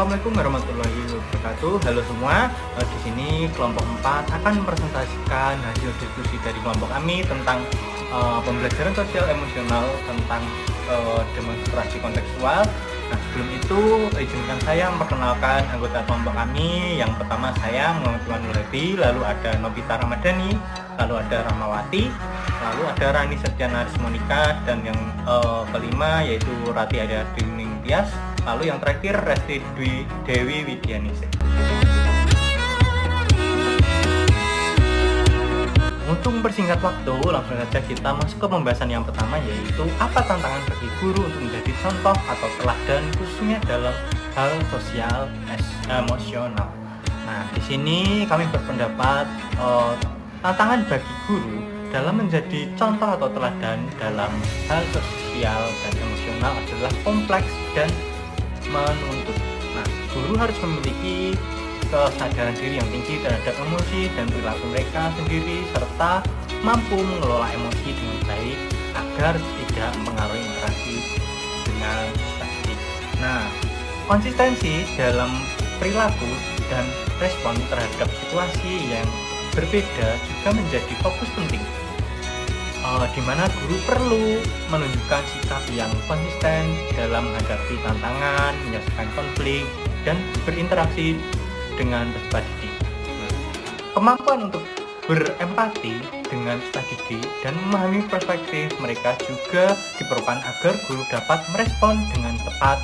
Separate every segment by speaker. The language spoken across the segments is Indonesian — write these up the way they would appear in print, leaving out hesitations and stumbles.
Speaker 1: Assalamualaikum warahmatullahi wabarakatuh. Halo semua. Di sini kelompok 4 akan mempresentasikan hasil diskusi dari kelompok kami tentang pembelajaran sosial emosional tentang demonstrasi kontekstual. Nah, sebelum itu izinkan saya memperkenalkan anggota kelompok kami. Yang pertama saya Muhammad Iwanul Hadi, lalu ada Nobita Ramadhani, lalu ada Rahmawati, lalu ada Rani Septiana Arismonika, dan yang kelima yaitu Rati Arya Dining Tias, lalu yang terakhir Resti Dewi Widyanise. Untuk mempersingkat waktu, langsung saja kita masuk ke pembahasan yang pertama, yaitu apa tantangan bagi guru untuk menjadi contoh atau teladan khususnya dalam hal sosial emosional. Nah, di sini kami berpendapat tantangan bagi guru dalam menjadi contoh atau teladan dalam hal sosial dan emosional adalah kompleks dan menuntut. Nah, guru harus memiliki kesadaran diri yang tinggi terhadap emosi dan perilaku mereka sendiri, serta mampu mengelola emosi dengan baik agar tidak mengaruhi interaksi dengan statistik. Nah, konsistensi dalam perilaku dan respon terhadap situasi yang berbeda juga menjadi fokus penting, di mana guru perlu menunjukkan sikap yang konsisten dalam menghadapi tantangan, menyelesaikan konflik, dan berinteraksi dengan peserta didik. Kemampuan untuk berempati dengan peserta didik dan memahami perspektif mereka juga diperlukan agar guru dapat merespon dengan tepat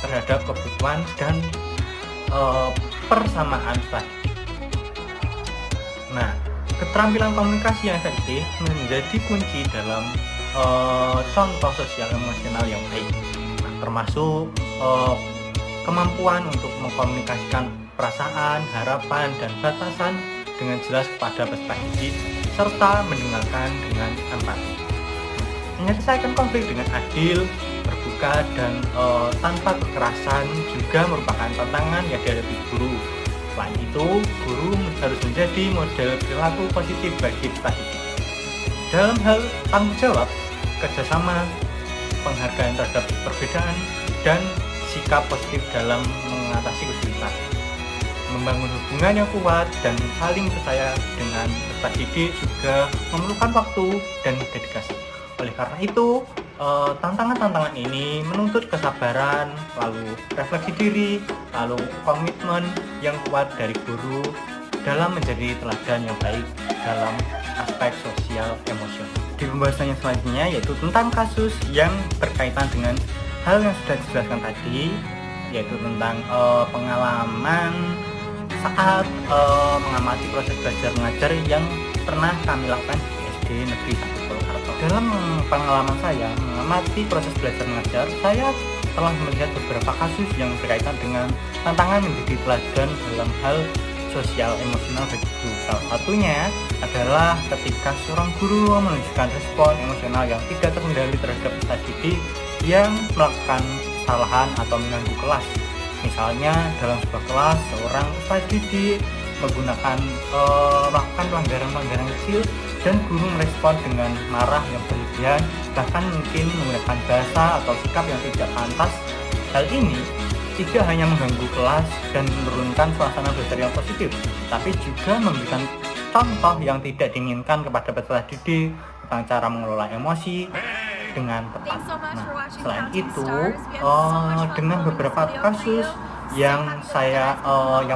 Speaker 1: terhadap kebutuhan dan persamaan peserta didik. Nah, keterampilan komunikasi yang efektif menjadi kunci dalam contoh sosial emosional yang baik. Nah, termasuk kemampuan untuk mengkomunikasikan perasaan, harapan, dan batasan dengan jelas kepada peserta didik, serta mendengarkan dengan empati. Menyelesaikan konflik dengan adil, terbuka, dan tanpa kekerasan juga merupakan tantangan yang dihadapi guru. Selain itu, guru harus menjadi model perilaku positif bagi peserta didik. Dalam hal tanggung jawab, kerjasama, penghargaan terhadap perbedaan, dan sikap positif dalam mengatasi kesulitan. Membangun hubungan yang kuat dan saling percaya dengan peserta didik juga memerlukan waktu dan dedikasi. Oleh karena itu, tantangan-tantangan ini menuntut kesabaran, lalu refleksi diri, lalu komitmen yang kuat dari guru dalam menjadi teladan yang baik dalam aspek sosial emosional. Di pembahasan yang selanjutnya yaitu tentang kasus yang berkaitan dengan hal yang sudah dijelaskan tadi, yaitu tentang pengalaman saat mengamati proses belajar mengajar yang pernah kami lakukan di SD Negeri 1 Purwokerto. Dalam pengalaman saya mengamati proses belajar mengajar, saya telah melihat beberapa kasus yang berkaitan dengan tantangan menjadi teladan dalam hal sosial emosional bagi guru. Salah satunya adalah ketika seorang guru menunjukkan respon emosional yang tidak terkendali terhadap peserta didik yang melakukan kesalahan atau mengganggu kelas. Misalnya dalam sebuah kelas, seorang peserta didik melakukan pelanggaran-pelanggaran kecil dan guru merespon dengan marah yang berlebihan, bahkan mungkin menggunakan bahasa atau sikap yang tidak pantas. Hal ini tidak hanya mengganggu kelas dan menurunkan suasana belajar yang positif, tapi juga memberikan contoh yang tidak diinginkan kepada peserta didik tentang cara mengelola emosi dengan tepat. Nah, selain itu, dengan beberapa kasus yang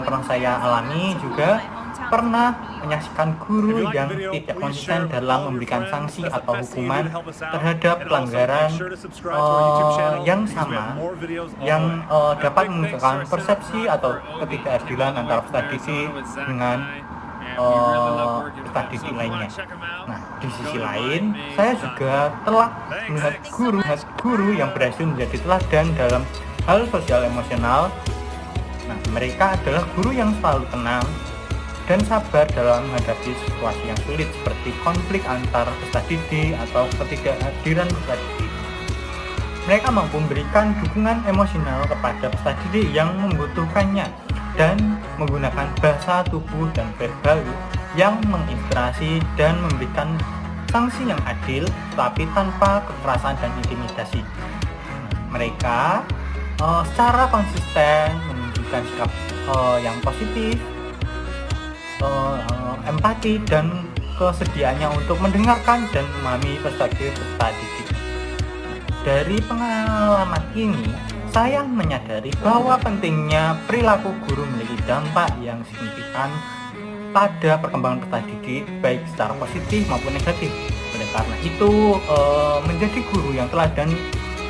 Speaker 1: pernah saya alami, juga pernah menyaksikan guru yang tidak konsisten dalam memberikan sanksi atau hukuman terhadap pelanggaran yang sama, yang dapat memunculkan persepsi atau ketidakadilan antara peserta didik dengan peserta didik lainnya. Nah, di sisi lain, saya juga telah melihat guru yang berhasil menjadi teladan dalam hal sosial emosional. Nah, mereka adalah guru yang selalu tenang dan sabar dalam menghadapi situasi yang sulit seperti konflik antar peserta didik atau ketidakhadiran peserta didik. Mereka mampu memberikan dukungan emosional kepada peserta didik yang membutuhkannya dan menggunakan bahasa tubuh dan verbal yang menginspirasi dan memberikan sanksi yang adil tapi tanpa kekerasan dan intimidasi. Mereka secara konsisten menunjukkan menunjukkan sikap yang positif, empati, dan kesediaannya untuk mendengarkan dan memahami perspektif peserta didik. Dari pengalaman ini, saya menyadari bahwa pentingnya perilaku guru memiliki dampak yang signifikan pada perkembangan peserta didik, baik secara positif maupun negatif. Oleh karena itu, menjadi guru yang teladan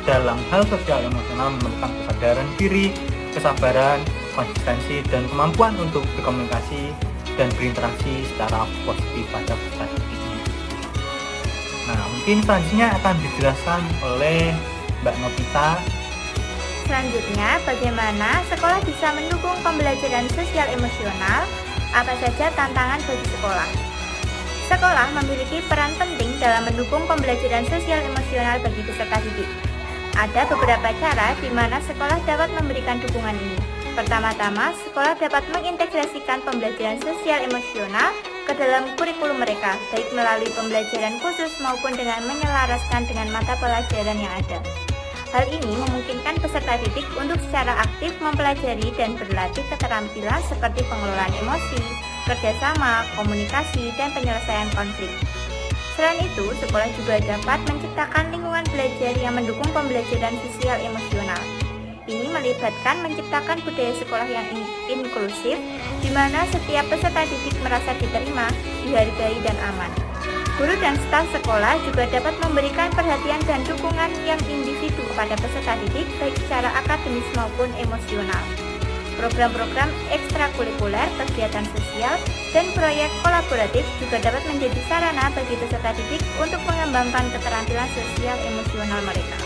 Speaker 1: dalam hal sosial emosional memerlukan kesadaran diri, kesabaran, konsistensi, dan kemampuan untuk berkomunikasi dan berinteraksi secara positif pada peserta didiknya. Nah, mungkin selanjutnya akan dijelaskan oleh Mbak Novita.
Speaker 2: Selanjutnya, bagaimana sekolah bisa mendukung pembelajaran sosial emosional? Apa saja tantangan bagi sekolah? Sekolah memiliki peran penting dalam mendukung pembelajaran sosial emosional bagi peserta didik. Ada beberapa cara di mana sekolah dapat memberikan dukungan ini. Pertama-tama, sekolah dapat mengintegrasikan pembelajaran sosial emosional ke dalam kurikulum mereka, baik melalui pembelajaran khusus maupun dengan menyelaraskan dengan mata pelajaran yang ada. Hal ini memungkinkan peserta didik untuk secara aktif mempelajari dan berlatih keterampilan seperti pengelolaan emosi, kerjasama, komunikasi, dan penyelesaian konflik. Selain itu, sekolah juga dapat menciptakan lingkungan belajar yang mendukung pembelajaran sosial emosional. Ini melibatkan menciptakan budaya sekolah yang inklusif, di mana setiap peserta didik merasa diterima, dihargai, dan aman. Guru dan staf sekolah juga dapat memberikan perhatian dan dukungan yang individu pada peserta didik, baik secara akademis maupun emosional. Program-program ekstrakurikuler, kegiatan sosial, dan proyek kolaboratif juga dapat menjadi sarana bagi peserta didik untuk mengembangkan keterampilan sosial emosional mereka.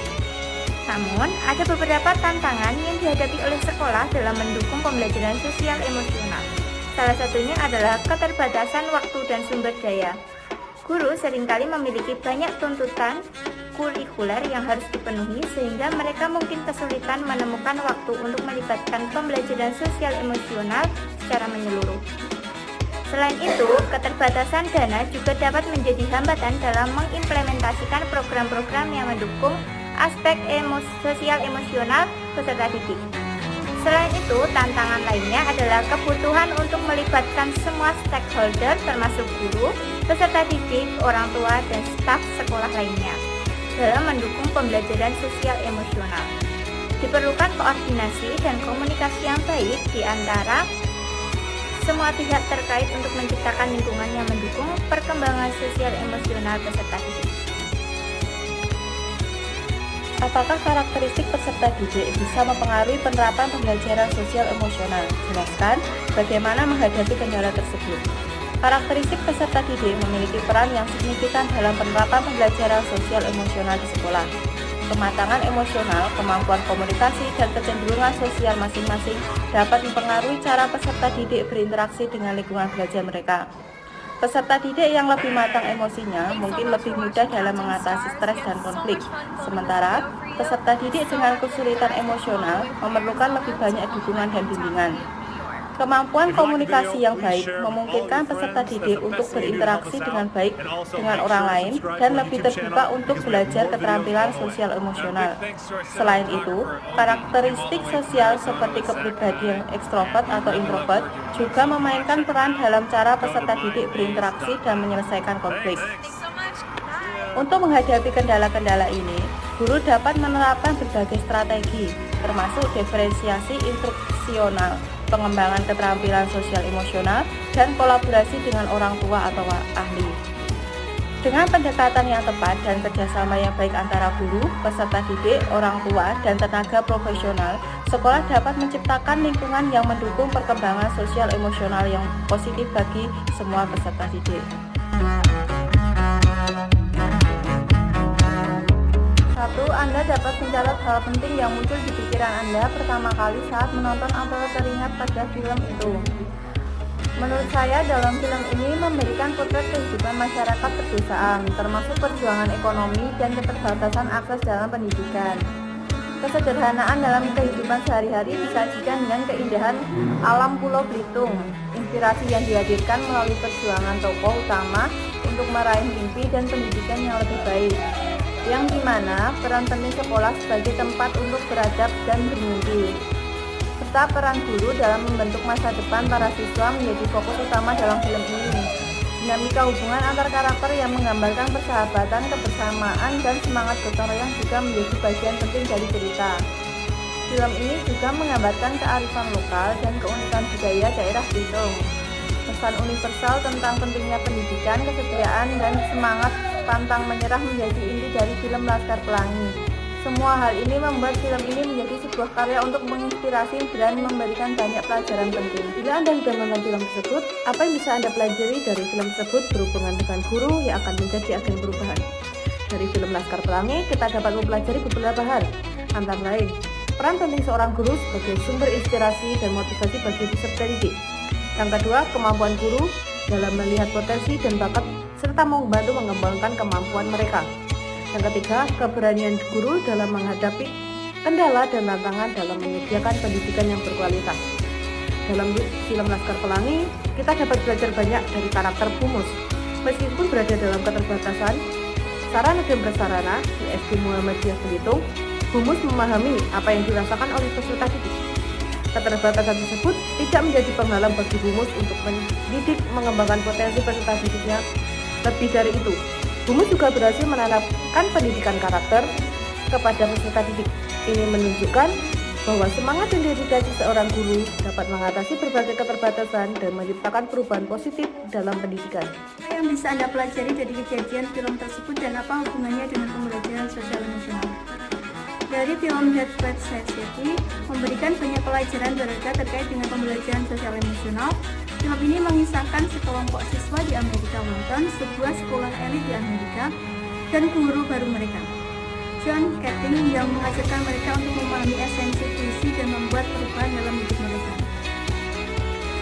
Speaker 2: Namun, ada beberapa tantangan yang dihadapi oleh sekolah dalam mendukung pembelajaran sosial emosional. Salah satunya adalah keterbatasan waktu dan sumber daya. Guru seringkali memiliki banyak tuntutan kurikuler yang harus dipenuhi, sehingga mereka mungkin kesulitan menemukan waktu untuk melibatkan pembelajaran sosial emosional secara menyeluruh. Selain itu, keterbatasan dana juga dapat menjadi hambatan dalam mengimplementasikan program-program yang mendukung aspek sosial emosional peserta didik. Selain itu, tantangan lainnya adalah kebutuhan untuk melibatkan semua stakeholder termasuk guru, peserta didik, orang tua, dan staf sekolah lainnya dalam mendukung pembelajaran sosial emosional. Diperlukan koordinasi dan komunikasi yang baik di antara semua pihak terkait untuk menciptakan lingkungan yang mendukung perkembangan sosial emosional peserta didik.
Speaker 3: Apakah karakteristik peserta didik bisa mempengaruhi penerapan pembelajaran sosial emosional? Jelaskan bagaimana menghadapi kendala tersebut. Karakteristik peserta didik memiliki peran yang signifikan dalam penerapan pembelajaran sosial emosional di sekolah. Kematangan emosional, kemampuan komunikasi, dan kecenderungan sosial masing-masing dapat mempengaruhi cara peserta didik berinteraksi dengan lingkungan belajar mereka. Peserta didik yang lebih matang emosinya mungkin lebih mudah dalam mengatasi stres dan konflik. Sementara, peserta didik dengan kesulitan emosional memerlukan lebih banyak dukungan dan bimbingan. Kemampuan komunikasi yang baik memungkinkan peserta didik untuk berinteraksi dengan baik dengan orang lain dan lebih terbuka untuk belajar keterampilan sosial emosional. Selain itu, karakteristik sosial seperti kepribadian ekstrovert atau introvert juga memainkan peran dalam cara peserta didik berinteraksi dan menyelesaikan konflik. Untuk menghadapi kendala-kendala ini, guru dapat menerapkan berbagai strategi, termasuk diferensiasi instruksional, pengembangan keterampilan sosial emosional, dan kolaborasi dengan orang tua atau ahli. Dengan pendekatan yang tepat dan kerjasama yang baik antara guru, peserta didik, orang tua, dan tenaga profesional, sekolah dapat menciptakan lingkungan yang mendukung perkembangan sosial emosional yang positif bagi semua peserta didik.
Speaker 2: 1. Anda dapat mencatat hal penting yang muncul di pikiran Anda pertama kali saat menonton atau teringat pada film itu. Menurut saya, dalam film ini memberikan potret kehidupan masyarakat pedesaan, termasuk perjuangan ekonomi dan keterbatasan akses dalam pendidikan. Kesederhanaan dalam kehidupan sehari-hari disajikan dengan keindahan alam Pulau Belitung. Inspirasi yang dihadirkan melalui perjuangan tokoh utama untuk meraih mimpi dan pendidikan yang lebih baik, yang dimana peran penting sekolah sebagai tempat untuk beradab dan bermimpi.
Speaker 3: Ternyata peran guru dalam membentuk masa depan para siswa menjadi fokus utama dalam film ini. Dinamika hubungan antar karakter yang menggambarkan persahabatan, kebersamaan, dan semangat gotong royong juga menjadi bagian penting dari cerita. Film ini juga menggambarkan kearifan lokal dan keunikan budaya daerah Bitung. Pesan universal tentang pentingnya pendidikan, kesetiaan, dan semangat pantang menyerah menjadi inti dari film Laskar Pelangi. Semua hal ini membuat film ini menjadi sebuah karya untuk menginspirasi dan memberikan banyak pelajaran penting. Bila Anda sudah menonton film tersebut, apa yang bisa Anda pelajari dari film tersebut berhubungan dengan guru yang akan menjadi agen perubahan? Dari film Laskar Pelangi, kita dapat mempelajari beberapa hal, antara lain peran penting seorang guru sebagai sumber inspirasi dan motivasi bagi peserta didik. Yang kedua, kemampuan guru dalam melihat potensi dan bakat serta membantu mengembangkan kemampuan mereka. Yang ketiga, keberanian guru dalam menghadapi kendala dan tantangan dalam menyediakan pendidikan yang berkualitas. Dalam film Laskar Pelangi, kita dapat belajar banyak dari karakter Bumus. Meskipun berada dalam keterbatasan sarana dan prasarana di SD Muhammadiyah Belitung, Bumus memahami apa yang dirasakan oleh peserta didik. Keterbatasan tersebut tidak menjadi penghalang bagi Bumus untuk mendidik mengembangkan potensi peserta didiknya. Lebih dari itu, Bumus juga berhasil menanamkan pendidikan karakter kepada peserta didik. Ini menunjukkan bahwa semangat dan dedikasi seorang guru dapat mengatasi berbagai keterbatasan dan menciptakan perubahan positif dalam pendidikan.
Speaker 2: Apa yang bisa Anda pelajari dari kejadian film tersebut dan apa hubungannya dengan pembelajaran sosial emosional? Dari film Dead Bad Society memberikan banyak pelajaran berharga terkait dengan pembelajaran sosial emosional. Film ini mengisahkan sekelompok siswa di Amerika Washington, sebuah sekolah elit di Amerika, dan guru baru mereka, John Keating, yang mengajarkan mereka untuk memahami esensi puisi dan membuat perubahan dalam hidup mereka.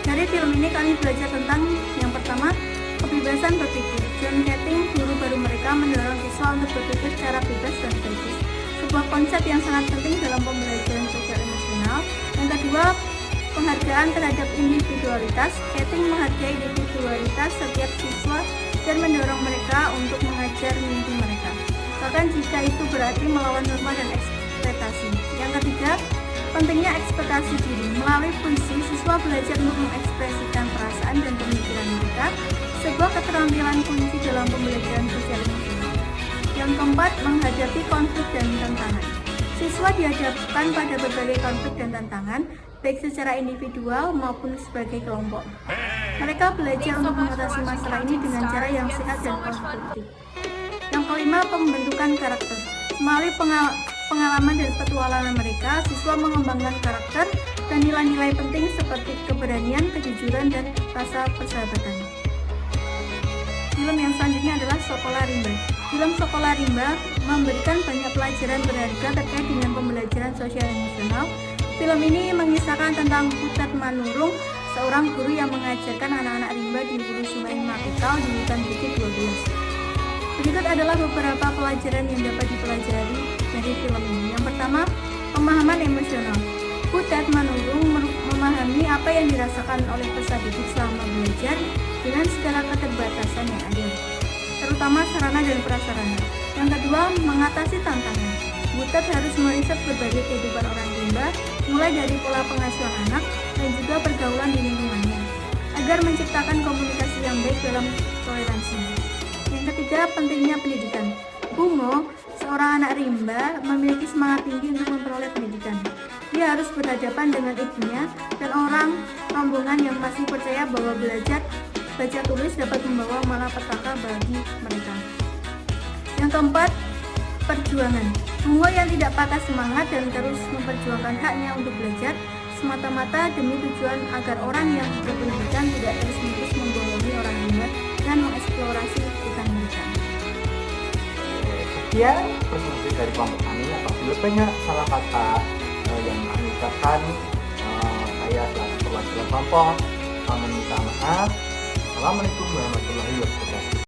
Speaker 2: Dari film ini kami belajar tentang yang pertama, kebebasan berpikir. John Keating, guru baru mereka, mendorong siswa untuk berpikir secara bebas dan kritis, sebuah konsep yang sangat penting dalam pembelajaran sosial emosional. Yang kedua, penghargaan terhadap individualitas. Keating menghargai individualitas setiap siswa dan mendorong mereka untuk mengajar mimpi mereka, bahkan jika itu berarti melawan norma dan ekspektasi. Yang ketiga, pentingnya ekspektasi diri. Melalui puisi, siswa belajar untuk mengekspresikan perasaan dan pemikiran mereka, sebuah keterampilan kunci dalam pembelajaran sosial emosional. Yang keempat, menghadapi konflik dan tantangan. Siswa dihadapkan pada berbagai konflik dan tantangan, baik secara individual maupun sebagai kelompok. Mereka belajar untuk mengatasi masalah ini dengan cara yang sehat dan konstruktif. Yang kelima, pembentukan karakter. Melalui pengalaman dan petualangan mereka, siswa mengembangkan karakter dan nilai-nilai penting seperti keberanian, kejujuran, dan rasa persahabatan. Film yang selanjutnya adalah Sekolah Rimba. Film Sekolah Rimba memberikan banyak pelajaran berharga terkait dengan pembelajaran sosial emosional. Film ini mengisahkan tentang Butet Manurung, seorang guru yang mengajarkan anak-anak rimba di hulu sungai Makekal di hutan Bukit 12. Berikut adalah beberapa pelajaran yang dapat dipelajari dari film ini. Yang pertama, pemahaman emosional. Butet Manurung memahami apa yang dirasakan oleh peserta didik selama belajar dengan segala keterbatasan yang ada, terutama sarana dan prasarana. Yang kedua, mengatasi tantangan. Butet harus meriset berbagai kehidupan orang rimba, mulai dari pola pengasuhan anak dan juga pergaulan di lingkungannya, agar menciptakan komunikasi yang baik dalam toleransi. Yang ketiga, pentingnya pendidikan. Bungo, seorang anak rimba, memiliki semangat tinggi untuk memperoleh pendidikan. Dia harus berhadapan dengan ibunya dan orang rombongan yang masih percaya bahwa belajar baca tulis dapat membawa malapetaka bagi mereka. Yang keempat, perjuangan. Bungo yang tidak patah semangat dan terus memperjuangkan haknya untuk belajar semata-mata demi tujuan agar orang yang berpendidikan tidak terus-menerus membohongi orang rimba dan mengeksplorasi hutan mereka.
Speaker 1: Sekian presentasi dari kelompok kami. Apabila banyak salah kata yang kami ucapkan, saya selaku perwakilan kelompok meminta maaf. Assalamualaikum warahmatullahi wabarakatuh.